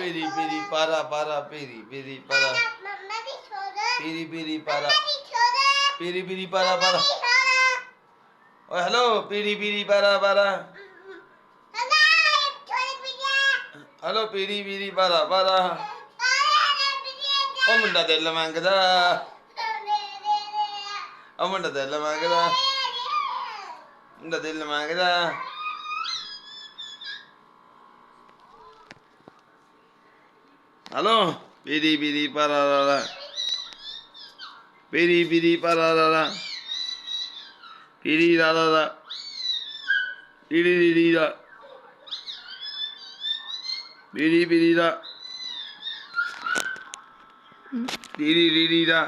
piri piri para piri piri para piri piri para oh hello piri piri para hello piri piri para ਉਹ ਮੁੰਡਾ ਦਿਲ ਮੰਗਦਾ ਉਹ ਮੁੰਡਾ ਦਿਲ ਮੰਗਦਾ ਹਲੋ ਪੀਰੀ ਪੀਰੀ para ਪੀਰੀ ਪੀਰੀ para ਪੀਰੀ ਦਾ ਪੀਰੀ ਦੀ ਦਾ ਪੀਰੀ ਪੀਰੀ ਦਾ ਪੀਰੀ ਦੀ ਦਾ